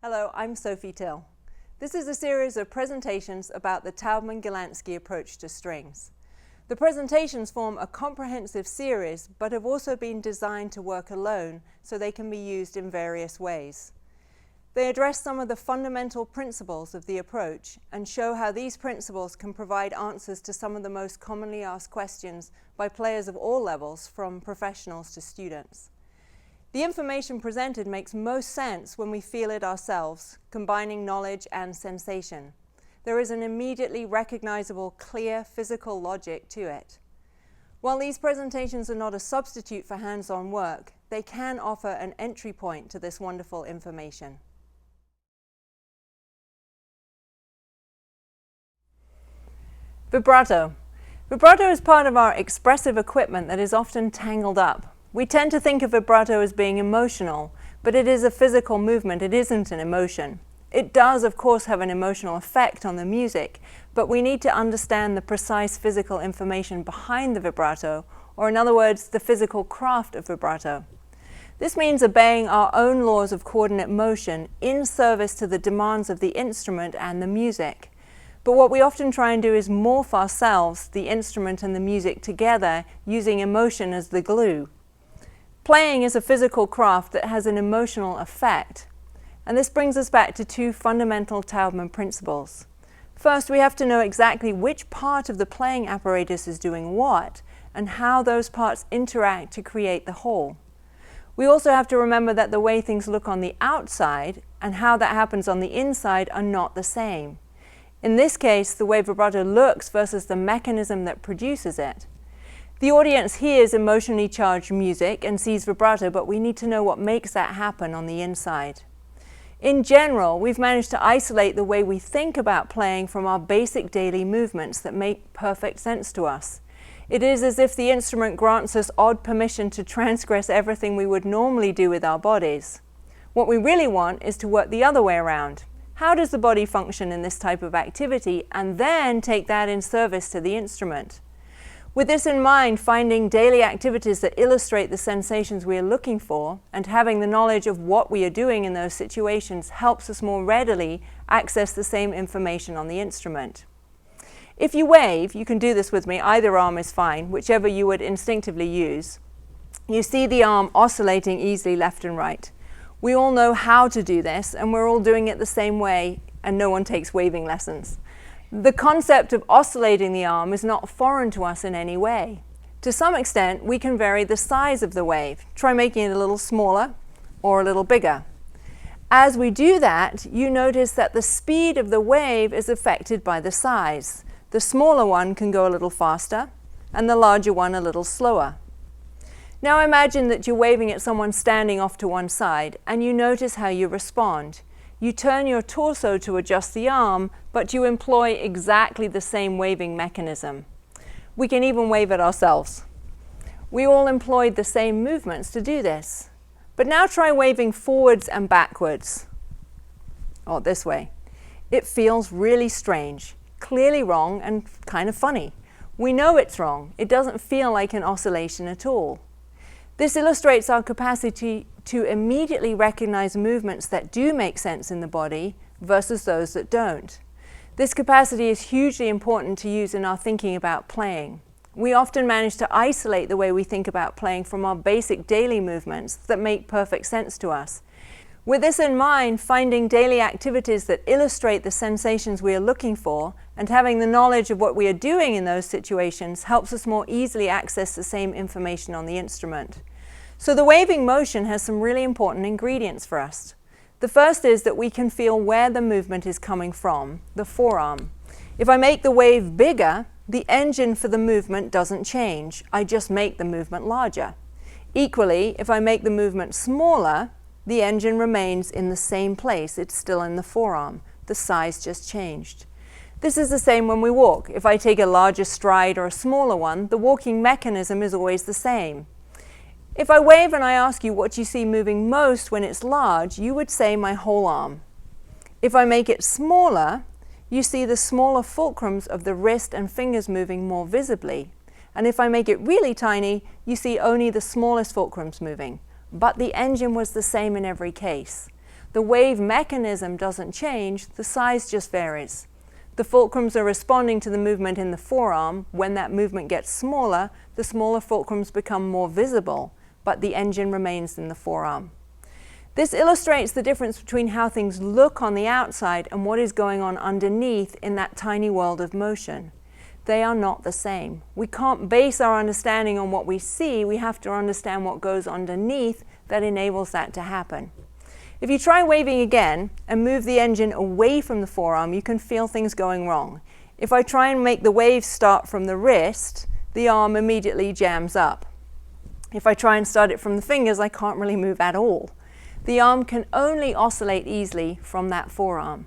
Hello, I'm Sophie Till. This is a series of presentations about the Taubman-Gelansky approach to strings. The presentations form a comprehensive series, but have also been designed to work alone, so they can be used in various ways. They address some of the fundamental principles of the approach and show how these principles can provide answers to some of the most commonly asked questions by players of all levels, from professionals to students. The information presented makes most sense when we feel it ourselves, combining knowledge and sensation. There is an immediately recognizable, clear physical logic to it. While these presentations are not a substitute for hands-on work, they can offer an entry point to this wonderful information. Vibrato. Vibrato is part of our expressive equipment that is often tangled up. We tend to think of vibrato as being emotional, but it is a physical movement. It isn't an emotion. It does, of course, have an emotional effect on the music, but we need to understand the precise physical information behind the vibrato, or in other words, the physical craft of vibrato. This means obeying our own laws of coordinate motion in service to the demands of the instrument and the music. But what we often try and do is morph ourselves, the instrument and the music together, using emotion as the glue. Playing is a physical craft that has an emotional effect. And this brings us back to two fundamental Taubman principles. First, we have to know exactly which part of the playing apparatus is doing what, and how those parts interact to create the whole. We also have to remember that the way things look on the outside and how that happens on the inside are not the same. In this case, the way vibrato looks versus the mechanism that produces it. The audience hears emotionally charged music and sees vibrato, but we need to know what makes that happen on the inside. In general, we've managed to isolate the way we think about playing from our basic daily movements that make perfect sense to us. It is as if the instrument grants us odd permission to transgress everything we would normally do with our bodies. What we really want is to work the other way around. How does the body function in this type of activity, and then take that in service to the instrument? With this in mind, finding daily activities that illustrate the sensations we are looking for and having the knowledge of what we are doing in those situations helps us more readily access the same information on the instrument. If you wave, you can do this with me, either arm is fine, whichever you would instinctively use. You see the arm oscillating easily left and right. We all know how to do this, and we're all doing it the same way, and no one takes waving lessons. The concept of oscillating the arm is not foreign to us in any way. To some extent, we can vary the size of the wave. Try making it a little smaller or a little bigger. As we do that, you notice that the speed of the wave is affected by the size. The smaller one can go a little faster, and the larger one a little slower. Now imagine that you're waving at someone standing off to one side, and you notice how you respond. You turn your torso to adjust the arm, but you employ exactly the same waving mechanism. We can even wave at ourselves. We all employed the same movements to do this. But now try waving forwards and backwards. Or this way. It feels really strange, clearly wrong, and kind of funny. We know it's wrong. It doesn't feel like an oscillation at all. This illustrates our capacity to immediately recognize movements that do make sense in the body versus those that don't. This capacity is hugely important to use in our thinking about playing. We often manage to isolate the way we think about playing from our basic daily movements that make perfect sense to us. With this in mind, finding daily activities that illustrate the sensations we are looking for and having the knowledge of what we are doing in those situations helps us more easily access the same information on the instrument. So the waving motion has some really important ingredients for us. The first is that we can feel where the movement is coming from, the forearm. If I make the wave bigger, the engine for the movement doesn't change. I just make the movement larger. Equally, if I make the movement smaller, the engine remains in the same place. It's still in the forearm. The size just changed. This is the same when we walk. If I take a larger stride or a smaller one, the walking mechanism is always the same. If I wave and I ask you what you see moving most when it's large, you would say my whole arm. If I make it smaller, you see the smaller fulcrums of the wrist and fingers moving more visibly. And if I make it really tiny, you see only the smallest fulcrums moving. But the engine was the same in every case. The wave mechanism doesn't change, the size just varies. The fulcrums are responding to the movement in the forearm. When that movement gets smaller, the smaller fulcrums become more visible, but the engine remains in the forearm. This illustrates the difference between how things look on the outside and what is going on underneath in that tiny world of motion. They are not the same. We can't base our understanding on what we see. We have to understand what goes underneath that enables that to happen. If you try waving again and move the engine away from the forearm, you can feel things going wrong. If I try and make the wave start from the wrist, the arm immediately jams up. If I try and start it from the fingers, I can't really move at all. The arm can only oscillate easily from that forearm.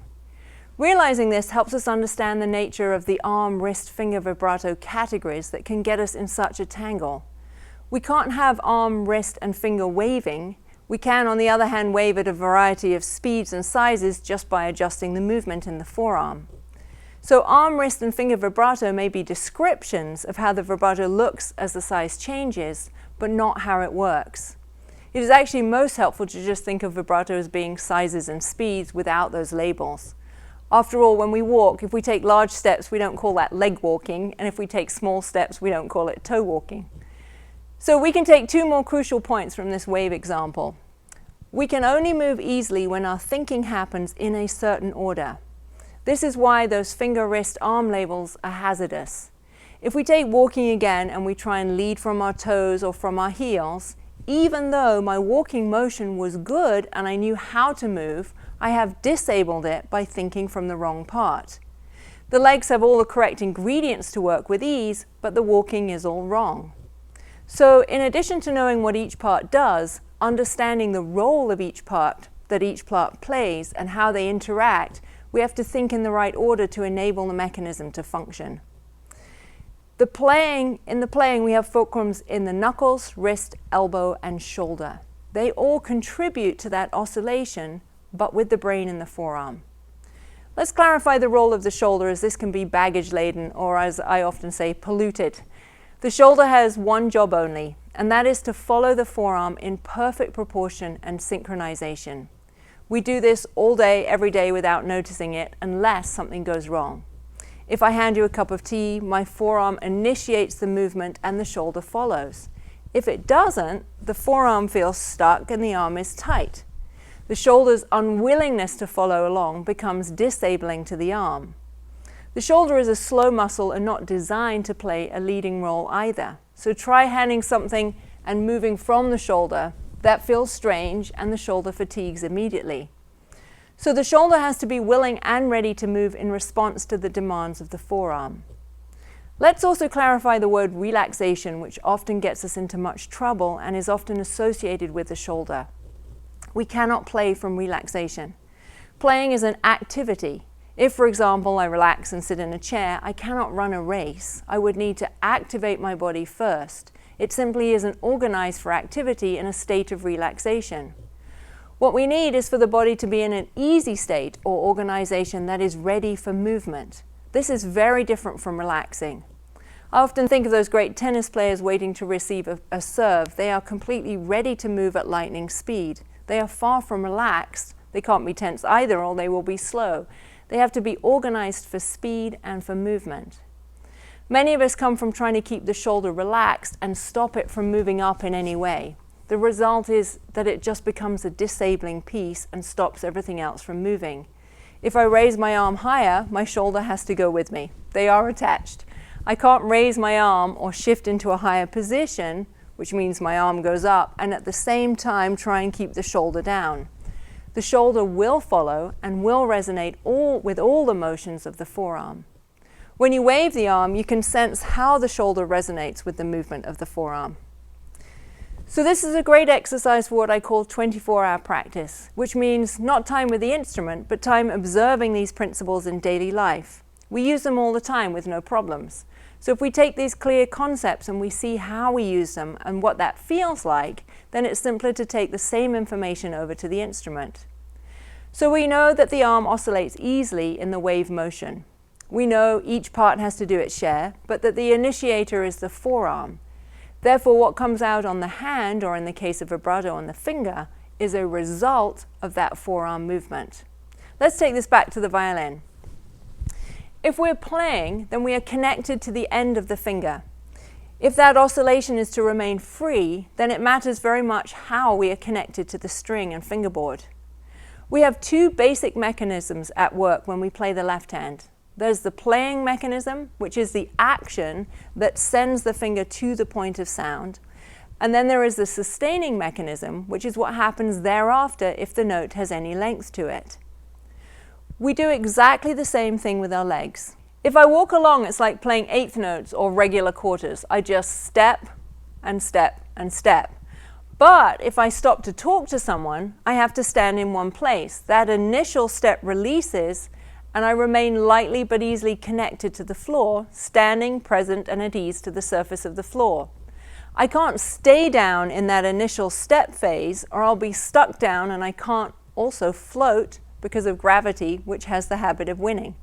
Realizing this helps us understand the nature of the arm, wrist, finger vibrato categories that can get us in such a tangle. We can't have arm, wrist, and finger waving. We can, on the other hand, wave at a variety of speeds and sizes just by adjusting the movement in the forearm. So arm, wrist, and finger vibrato may be descriptions of how the vibrato looks as the size changes, but not how it works. It is actually most helpful to just think of vibrato as being sizes and speeds without those labels. After all, when we walk, if we take large steps, we don't call that leg walking, and if we take small steps, we don't call it toe walking. So we can take two more crucial points from this wave example. We can only move easily when our thinking happens in a certain order. This is why those finger, wrist, arm labels are hazardous. If we take walking again and we try and lead from our toes or from our heels, even though my walking motion was good and I knew how to move, I have disabled it by thinking from the wrong part. The legs have all the correct ingredients to work with ease, but the walking is all wrong. So in addition to knowing what each part does, understanding the role of each part that each part plays and how they interact, we have to think in the right order to enable the mechanism to function. In the playing, we have fulcrums in the knuckles, wrist, elbow, and shoulder. They all contribute to that oscillation, but with the brain in the forearm. Let's clarify the role of the shoulder, as this can be baggage-laden, or as I often say, polluted. The shoulder has one job only, and that is to follow the forearm in perfect proportion and synchronization. We do this all day, every day without noticing it, unless something goes wrong. If I hand you a cup of tea, my forearm initiates the movement and the shoulder follows. If it doesn't, the forearm feels stuck and the arm is tight. The shoulder's unwillingness to follow along becomes disabling to the arm. The shoulder is a slow muscle and not designed to play a leading role either. So try handing something and moving from the shoulder. That feels strange and the shoulder fatigues immediately. So the shoulder has to be willing and ready to move in response to the demands of the forearm. Let's also clarify the word relaxation, which often gets us into much trouble and is often associated with the shoulder. We cannot play from relaxation. Playing is an activity. If, for example, I relax and sit in a chair, I cannot run a race. I would need to activate my body first. It simply isn't organized for activity in a state of relaxation. What we need is for the body to be in an easy state or organization that is ready for movement. This is very different from relaxing. I often think of those great tennis players waiting to receive a serve. They are completely ready to move at lightning speed. They are far from relaxed. They can't be tense either, or they will be slow. They have to be organized for speed and for movement. Many of us come from trying to keep the shoulder relaxed and stop it from moving up in any way. The result is that it just becomes a disabling piece and stops everything else from moving. If I raise my arm higher, my shoulder has to go with me. They are attached. I can't raise my arm or shift into a higher position, which means my arm goes up, and at the same time try and keep the shoulder down. The shoulder will follow and will resonate with all the motions of the forearm. When you wave the arm, you can sense how the shoulder resonates with the movement of the forearm. So this is a great exercise for what I call 24-hour practice, which means not time with the instrument, but time observing these principles in daily life. We use them all the time with no problems. So if we take these clear concepts and we see how we use them and what that feels like, then it's simpler to take the same information over to the instrument. So we know that the arm oscillates easily in the wave motion. We know each part has to do its share, but that the initiator is the forearm. Therefore, what comes out on the hand, or in the case of vibrato on the finger, is a result of that forearm movement. Let's take this back to the violin. If we're playing, then we are connected to the end of the finger. If that oscillation is to remain free, then it matters very much how we are connected to the string and fingerboard. We have two basic mechanisms at work when we play the left hand. There's the playing mechanism, which is the action that sends the finger to the point of sound. And then there is the sustaining mechanism, which is what happens thereafter if the note has any length to it. We do exactly the same thing with our legs. If I walk along, it's like playing eighth notes or regular quarters. I just step and step and step. But if I stop to talk to someone, I have to stand in one place. That initial step releases, and I remain lightly but easily connected to the floor, standing, present, and at ease to the surface of the floor. I can't stay down in that initial step phase, or I'll be stuck down and I can't also float because of gravity, which has the habit of winning.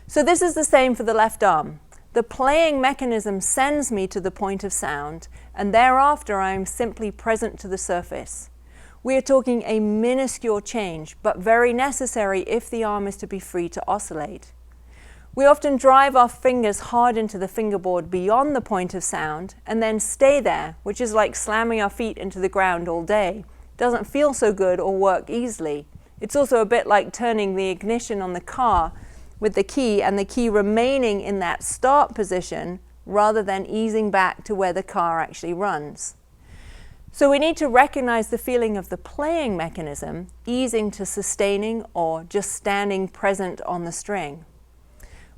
So this is the same for the left arm. The playing mechanism sends me to the point of sound, and thereafter I am simply present to the surface. We are talking a minuscule change, but very necessary if the arm is to be free to oscillate. We often drive our fingers hard into the fingerboard beyond the point of sound and then stay there, which is like slamming our feet into the ground all day. It doesn't feel so good or work easily. It's also a bit like turning the ignition on the car with the key and the key remaining in that start position rather than easing back to where the car actually runs. So we need to recognize the feeling of the playing mechanism, easing to sustaining or just standing present on the string.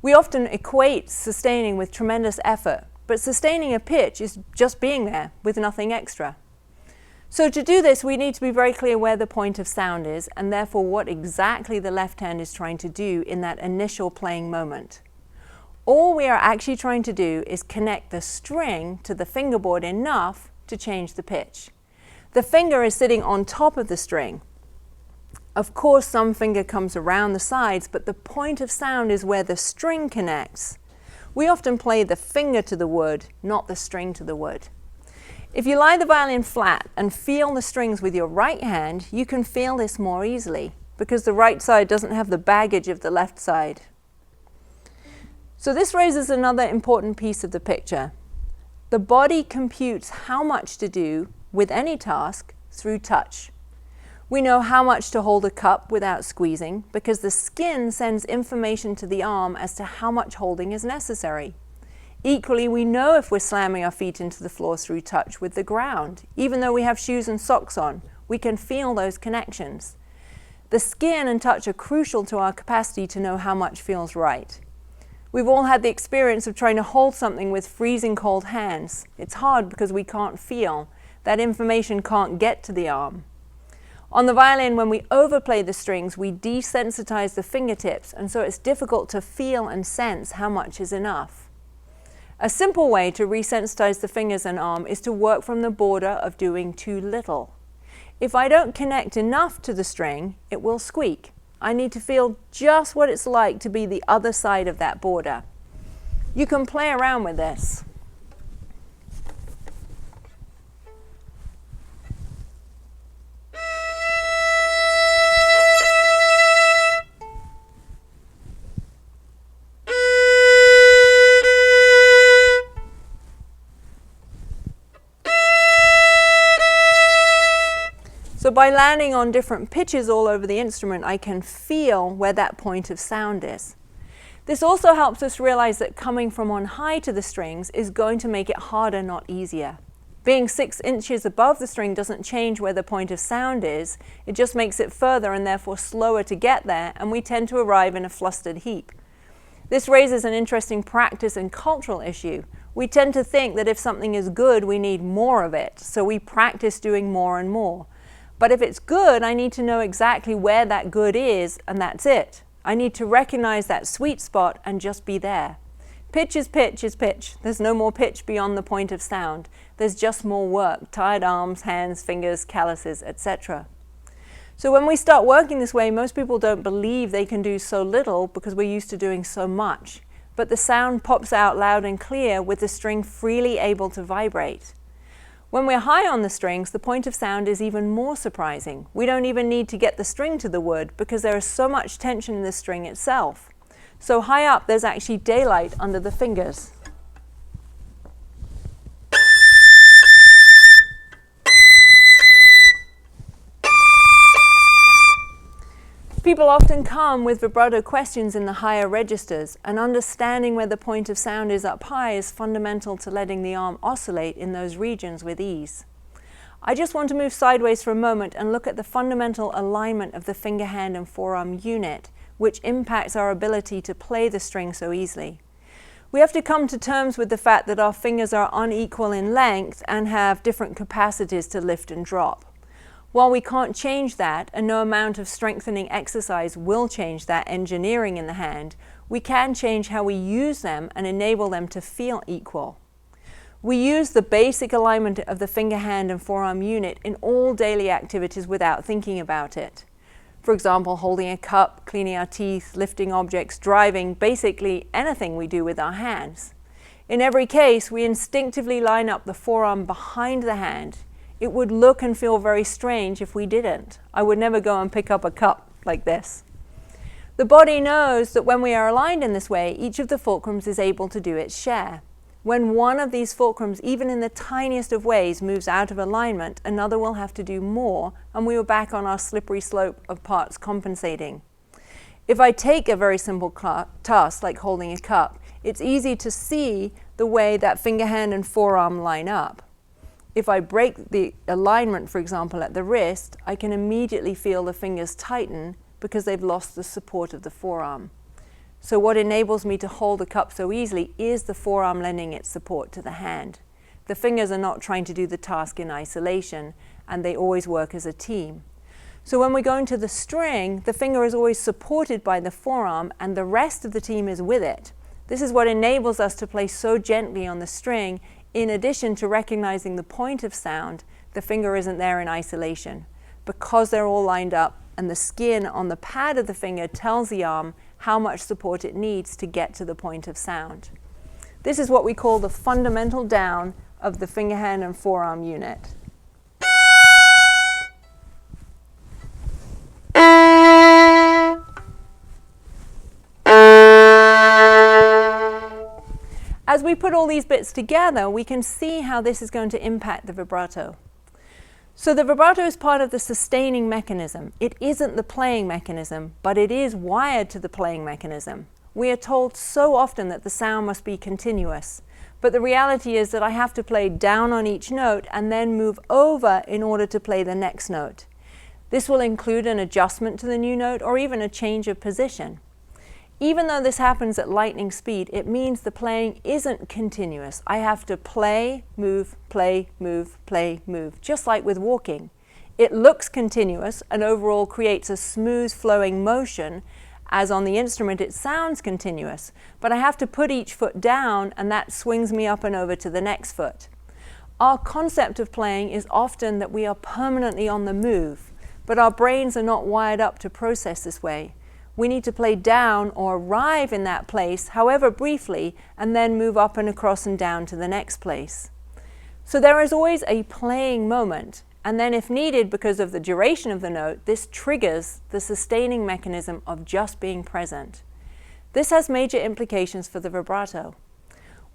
We often equate sustaining with tremendous effort, but sustaining a pitch is just being there with nothing extra. So to do this, we need to be very clear where the point of sound is and therefore what exactly the left hand is trying to do in that initial playing moment. All we are actually trying to do is connect the string to the fingerboard enough to change the pitch. The finger is sitting on top of the string. Of course, some finger comes around the sides, but the point of sound is where the string connects. We often play the finger to the wood, not the string to the wood. If you lie the violin flat and feel the strings with your right hand, you can feel this more easily because the right side doesn't have the baggage of the left side. So this raises another important piece of the picture. The body computes how much to do with any task through touch. We know how much to hold a cup without squeezing because the skin sends information to the arm as to how much holding is necessary. Equally, we know if we're slamming our feet into the floor through touch with the ground. Even though we have shoes and socks on, we can feel those connections. The skin and touch are crucial to our capacity to know how much feels right. We've all had the experience of trying to hold something with freezing cold hands. It's hard because we can't feel. That information can't get to the arm. On the violin, when we overplay the strings, we desensitize the fingertips, and so it's difficult to feel and sense how much is enough. A simple way to resensitize the fingers and arm is to work from the border of doing too little. If I don't connect enough to the string, it will squeak. I need to feel just what it's like to be the other side of that border. You can play around with this. So by landing on different pitches all over the instrument, I can feel where that point of sound is. This also helps us realize that coming from on high to the strings is going to make it harder, not easier. Being 6 inches above the string doesn't change where the point of sound is, it just makes it further and therefore slower to get there, and we tend to arrive in a flustered heap. This raises an interesting practice and cultural issue. We tend to think that if something is good, we need more of it, so we practice doing more and more. But if it's good, I need to know exactly where that good is, and that's it. I need to recognize that sweet spot and just be there. Pitch is pitch is pitch. There's no more pitch beyond the point of sound. There's just more work, tired arms, hands, fingers, calluses, etc. So when we start working this way, most people don't believe they can do so little because we're used to doing so much. But the sound pops out loud and clear with the string freely able to vibrate. When we're high on the strings, the point of sound is even more surprising. We don't even need to get the string to the wood because there is so much tension in the string itself. So high up, there's actually daylight under the fingers. People often come with vibrato questions in the higher registers, and understanding where the point of sound is up high is fundamental to letting the arm oscillate in those regions with ease. I just want to move sideways for a moment and look at the fundamental alignment of the finger, hand, and forearm unit, which impacts our ability to play the string so easily. We have to come to terms with the fact that our fingers are unequal in length and have different capacities to lift and drop. While we can't change that, and no amount of strengthening exercise will change that engineering in the hand, we can change how we use them and enable them to feel equal. We use the basic alignment of the finger, hand, and forearm unit in all daily activities without thinking about it. For example, holding a cup, cleaning our teeth, lifting objects, driving, basically anything we do with our hands. In every case, we instinctively line up the forearm behind the hand. It would look and feel very strange if we didn't. I would never go and pick up a cup like this. The body knows that when we are aligned in this way, each of the fulcrums is able to do its share. When one of these fulcrums, even in the tiniest of ways, moves out of alignment, another will have to do more, and we are back on our slippery slope of parts compensating. If I take a very simple task like holding a cup, it's easy to see the way that finger, hand, and forearm line up. If I break the alignment, for example, at the wrist, I can immediately feel the fingers tighten because they've lost the support of the forearm. So what enables me to hold the cup so easily is the forearm lending its support to the hand. The fingers are not trying to do the task in isolation, and they always work as a team. So when we go into the string, the finger is always supported by the forearm, and the rest of the team is with it. This is what enables us to play so gently on the string. In addition to recognizing the point of sound, the finger isn't there in isolation. Because they're all lined up and the skin on the pad of the finger tells the arm how much support it needs to get to the point of sound. This is what we call the fundamental down of the finger, hand, and forearm unit. As we put all these bits together, we can see how this is going to impact the vibrato. So the vibrato is part of the sustaining mechanism. It isn't the playing mechanism, but it is wired to the playing mechanism. We are told so often that the sound must be continuous, but the reality is that I have to play down on each note and then move over in order to play the next note. This will include an adjustment to the new note or even a change of position. Even though this happens at lightning speed, it means the playing isn't continuous. I have to play, move, play, move, play, move, just like with walking. It looks continuous and overall creates a smooth flowing motion, as on the instrument it sounds continuous, but I have to put each foot down and that swings me up and over to the next foot. Our concept of playing is often that we are permanently on the move, but our brains are not wired up to process this way. We need to play down or arrive in that place, however briefly, and then move up and across and down to the next place. So there is always a playing moment, and then if needed because of the duration of the note, this triggers the sustaining mechanism of just being present. This has major implications for the vibrato.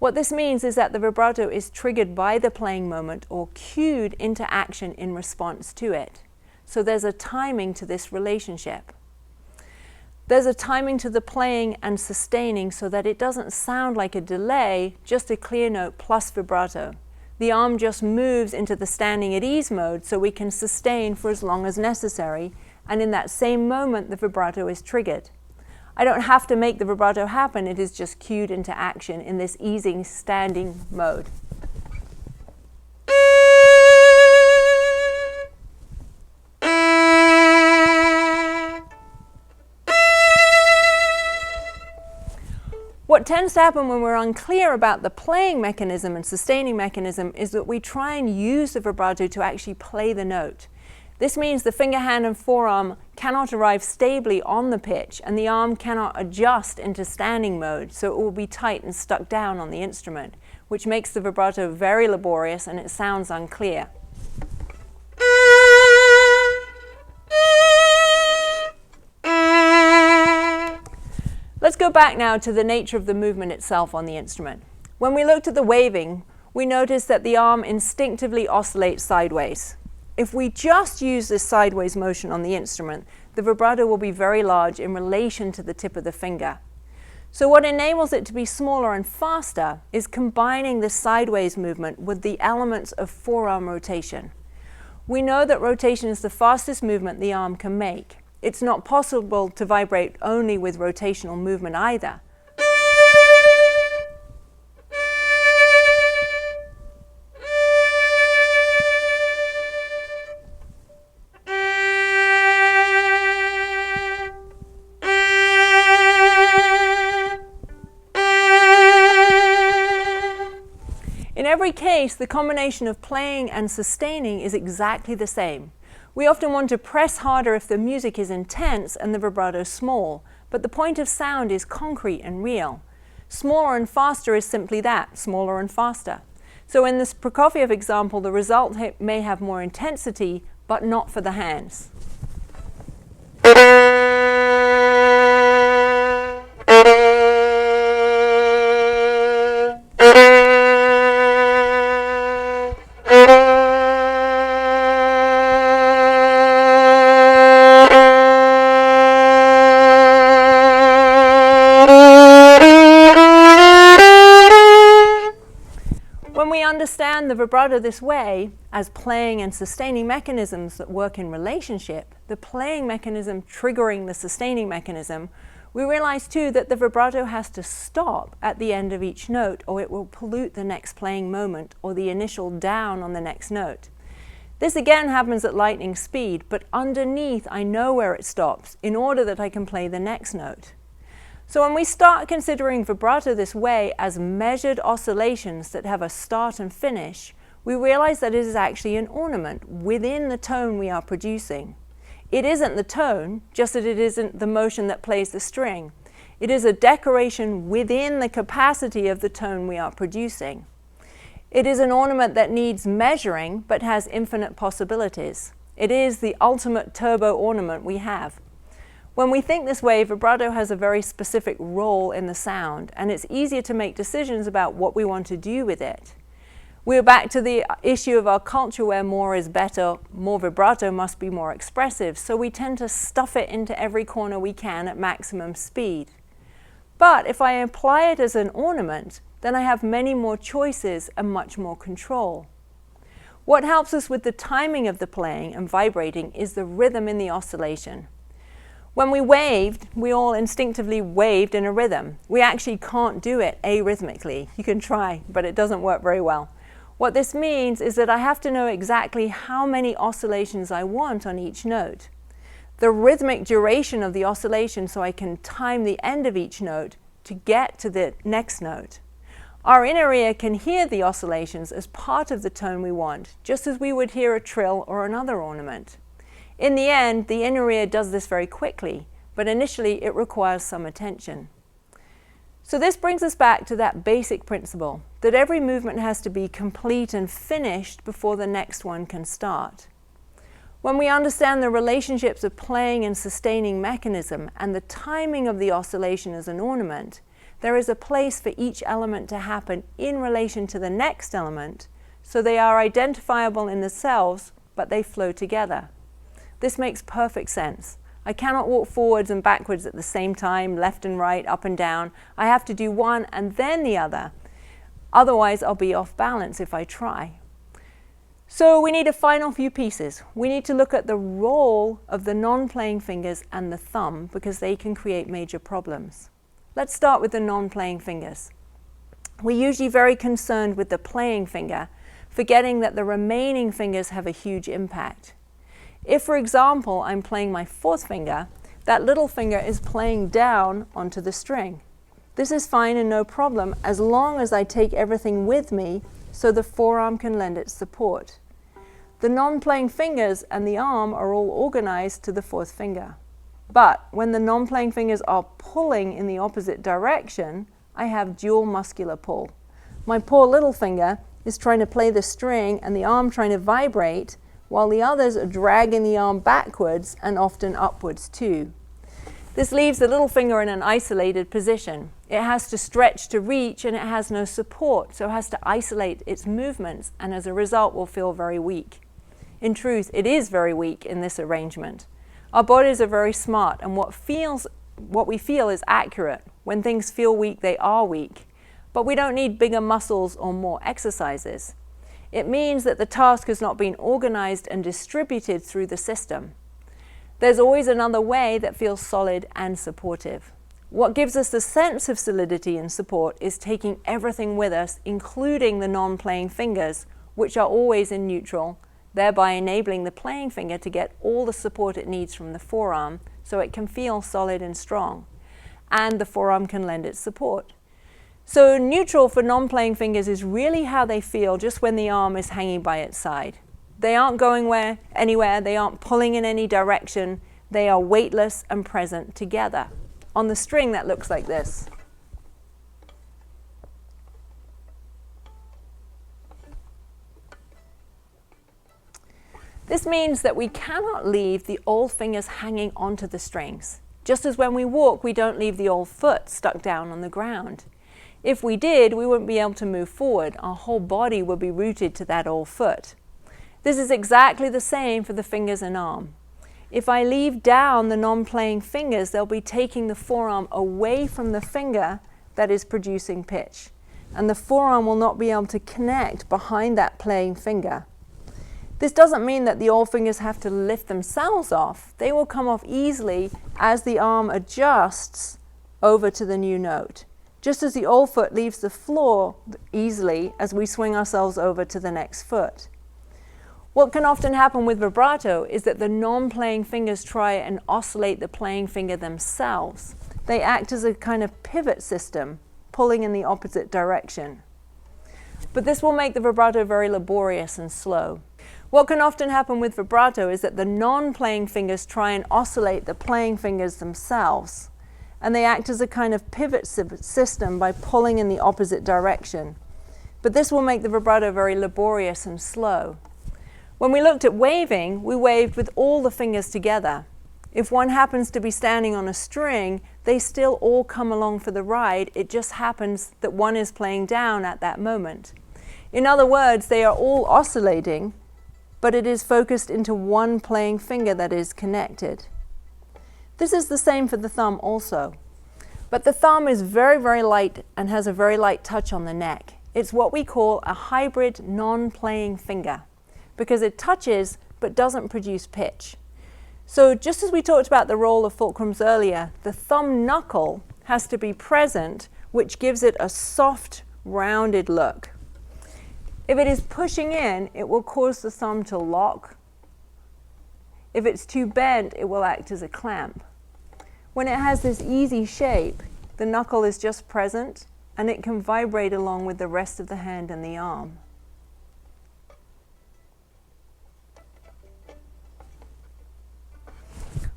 What this means is that the vibrato is triggered by the playing moment or cued into action in response to it. So there's a timing to this relationship. There's a timing to the playing and sustaining so that it doesn't sound like a delay, just a clear note plus vibrato. The arm just moves into the standing at ease mode so we can sustain for as long as necessary, and in that same moment the vibrato is triggered. I don't have to make the vibrato happen, it is just cued into action in this easing standing mode. What tends to happen when we're unclear about the playing mechanism and sustaining mechanism is that we try and use the vibrato to actually play the note. This means the finger, hand, and forearm cannot arrive stably on the pitch, and the arm cannot adjust into standing mode, so it will be tight and stuck down on the instrument. which makes the vibrato very laborious and it sounds unclear. Let's go back now to the nature of the movement itself on the instrument. When we looked at the waving, we noticed that the arm instinctively oscillates sideways. If we just use this sideways motion on the instrument, the vibrato will be very large in relation to the tip of the finger. So what enables it to be smaller and faster is combining the sideways movement with the elements of forearm rotation. We know that rotation is the fastest movement the arm can make. It's not possible to vibrate only with rotational movement either. In every case, the combination of playing and sustaining is exactly the same. We often want to press harder if the music is intense and the vibrato small, but the point of sound is concrete and real. Smaller and faster is simply that, smaller and faster. So in this Prokofiev example, the result may have more intensity, but not for the hands. When we understand the vibrato this way, as playing and sustaining mechanisms that work in relationship, the playing mechanism triggering the sustaining mechanism, we realize too that the vibrato has to stop at the end of each note or it will pollute the next playing moment or the initial down on the next note. This again happens at lightning speed, but underneath I know where it stops in order that I can play the next note. So when we start considering vibrato this way as measured oscillations that have a start and finish, we realize that it is actually an ornament within the tone we are producing. It isn't the tone, just that it isn't the motion that plays the string. It is a decoration within the capacity of the tone we are producing. It is an ornament that needs measuring but has infinite possibilities. It is the ultimate turbo ornament we have. When we think this way, vibrato has a very specific role in the sound, and it's easier to make decisions about what we want to do with it. We're back to the issue of our culture where more is better, more vibrato must be more expressive, so we tend to stuff it into every corner we can at maximum speed. But if I apply it as an ornament, then I have many more choices and much more control. What helps us with the timing of the playing and vibrating is the rhythm in the oscillation. When we waved, we all instinctively waved in a rhythm. We actually can't do it arrhythmically. You can try, but it doesn't work very well. What this means is that I have to know exactly how many oscillations I want on each note. The rhythmic duration of the oscillation so I can time the end of each note to get to the next note. Our inner ear can hear the oscillations as part of the tone we want, just as we would hear a trill or another ornament. In the end, the inner ear does this very quickly, but initially it requires some attention. So this brings us back to that basic principle, that every movement has to be complete and finished before the next one can start. When we understand the relationships of playing and sustaining mechanism and the timing of the oscillation as an ornament, there is a place for each element to happen in relation to the next element, so they are identifiable in themselves, but they flow together. This makes perfect sense. I cannot walk forwards and backwards at the same time, left and right, up and down. I have to do one and then the other. Otherwise, I'll be off balance if I try. So we need a final few pieces. We need to look at the role of the non-playing fingers and the thumb because they can create major problems. Let's start with the non-playing fingers. We're usually very concerned with the playing finger, forgetting that the remaining fingers have a huge impact. If, for example, I'm playing my fourth finger, that little finger is playing down onto the string. This is fine and no problem as long as I take everything with me so the forearm can lend its support. The non-playing fingers and the arm are all organized to the fourth finger. But when the non-playing fingers are pulling in the opposite direction, I have dual muscular pull. My poor little finger is trying to play the string and the arm trying to vibrate, while the others are dragging the arm backwards and often upwards too. This leaves the little finger in an isolated position. It has to stretch to reach, and it has no support, so it has to isolate its movements, and as a result will feel very weak. In truth, it is very weak in this arrangement. Our bodies are very smart, and what we feel is accurate. When things feel weak, they are weak. But we don't need bigger muscles or more exercises. It means that the task has not been organized and distributed through the system. There's always another way that feels solid and supportive. What gives us the sense of solidity and support is taking everything with us, including the non-playing fingers, which are always in neutral, thereby enabling the playing finger to get all the support it needs from the forearm so it can feel solid and strong, and the forearm can lend its support. So neutral for non-playing fingers is really how they feel just when the arm is hanging by its side. They aren't going anywhere, they aren't pulling in any direction, they are weightless and present together. On the string that looks like this. This means that we cannot leave the old fingers hanging onto the strings. Just as when we walk, we don't leave the old foot stuck down on the ground. If we did, we wouldn't be able to move forward. Our whole body would be rooted to that old foot. This is exactly the same for the fingers and arm. If I leave down the non-playing fingers, they'll be taking the forearm away from the finger that is producing pitch. And the forearm will not be able to connect behind that playing finger. This doesn't mean that the old fingers have to lift themselves off. They will come off easily as the arm adjusts over to the new note, just as the old foot leaves the floor easily as we swing ourselves over to the next foot. What can often happen with vibrato is that the non-playing fingers try and oscillate the playing finger themselves. They act as a kind of pivot system, pulling in the opposite direction. But this will make the vibrato very laborious and slow. What can often happen with vibrato is that the non-playing fingers try and oscillate the playing fingers themselves, and they act as a kind of pivot system by pulling in the opposite direction. But this will make the vibrato very laborious and slow. When we looked at waving, we waved with all the fingers together. If one happens to be standing on a string, they still all come along for the ride. It just happens that one is playing down at that moment. In other words, they are all oscillating, but it is focused into one playing finger that is connected. This is the same for the thumb also. But the thumb is very, very light and has a very light touch on the neck. It's what we call a hybrid non-playing finger, because it touches but doesn't produce pitch. So just as we talked about the role of fulcrums earlier, the thumb knuckle has to be present, which gives it a soft, rounded look. If it is pushing in, it will cause the thumb to lock. If it's too bent, it will act as a clamp. When it has this easy shape, the knuckle is just present, and it can vibrate along with the rest of the hand and the arm.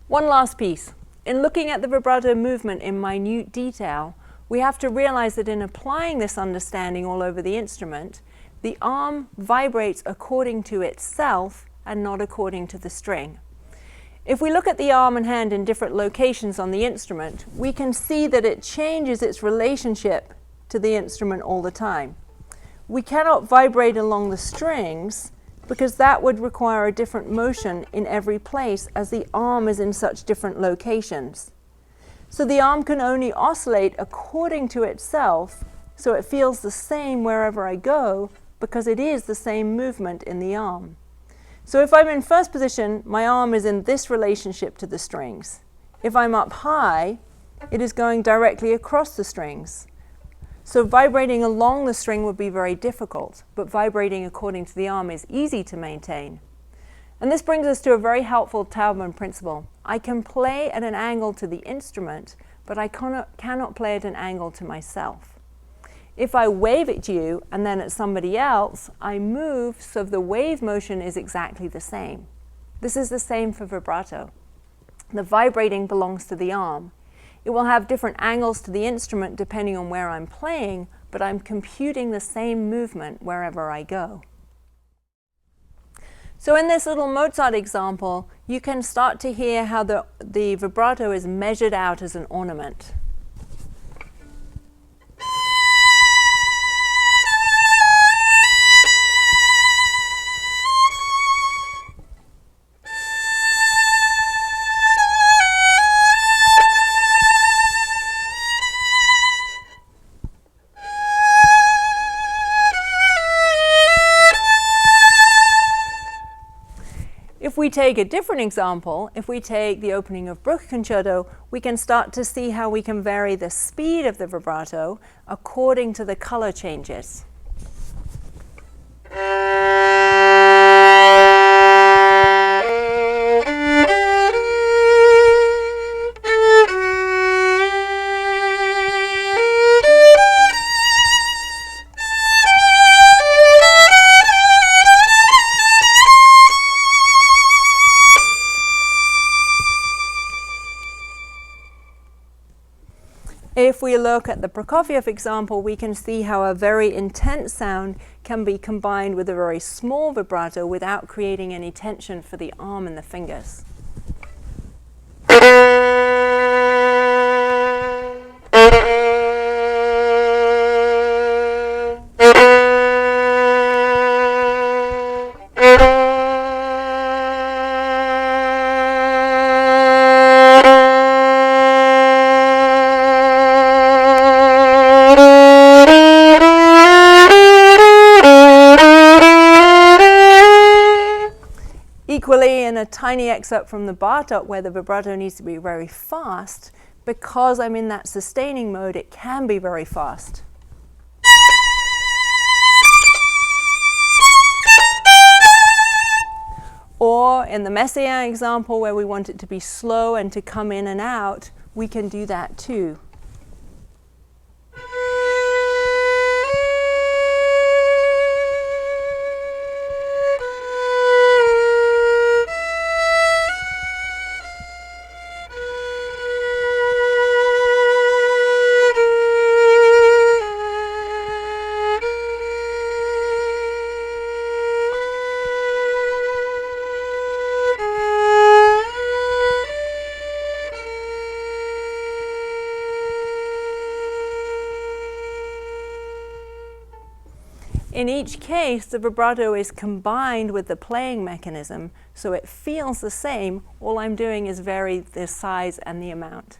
One last piece. In looking at the vibrato movement in minute detail, we have to realize that in applying this understanding all over the instrument, the arm vibrates according to itself and not according to the string. If we look at the arm and hand in different locations on the instrument, we can see that it changes its relationship to the instrument all the time. We cannot vibrate along the strings because that would require a different motion in every place as the arm is in such different locations. So the arm can only oscillate according to itself, so it feels the same wherever I go because it is the same movement in the arm. So if I'm in first position, my arm is in this relationship to the strings. If I'm up high, it is going directly across the strings. So vibrating along the string would be very difficult, but vibrating according to the arm is easy to maintain. And this brings us to a very helpful Taubman principle. I can play at an angle to the instrument, but I cannot play at an angle to myself. If I wave at you and then at somebody else, I move so the wave motion is exactly the same. This is the same for vibrato. The vibrating belongs to the arm. It will have different angles to the instrument depending on where I'm playing, but I'm computing the same movement wherever I go. So in this little Mozart example, you can start to hear how the vibrato is measured out as an ornament. If we take a different example, if we take the opening of Bruch Concerto, we can start to see how we can vary the speed of the vibrato according to the color changes. If we look at the Prokofiev example, we can see how a very intense sound can be combined with a very small vibrato without creating any tension for the arm and the fingers. Equally, in a tiny excerpt from the Bartok where the vibrato needs to be very fast, because I'm in that sustaining mode, it can be very fast. Or in the Messiaen example where we want it to be slow and to come in and out, we can do that too. In each case, the vibrato is combined with the playing mechanism, so it feels the same. All I'm doing is vary the size and the amount.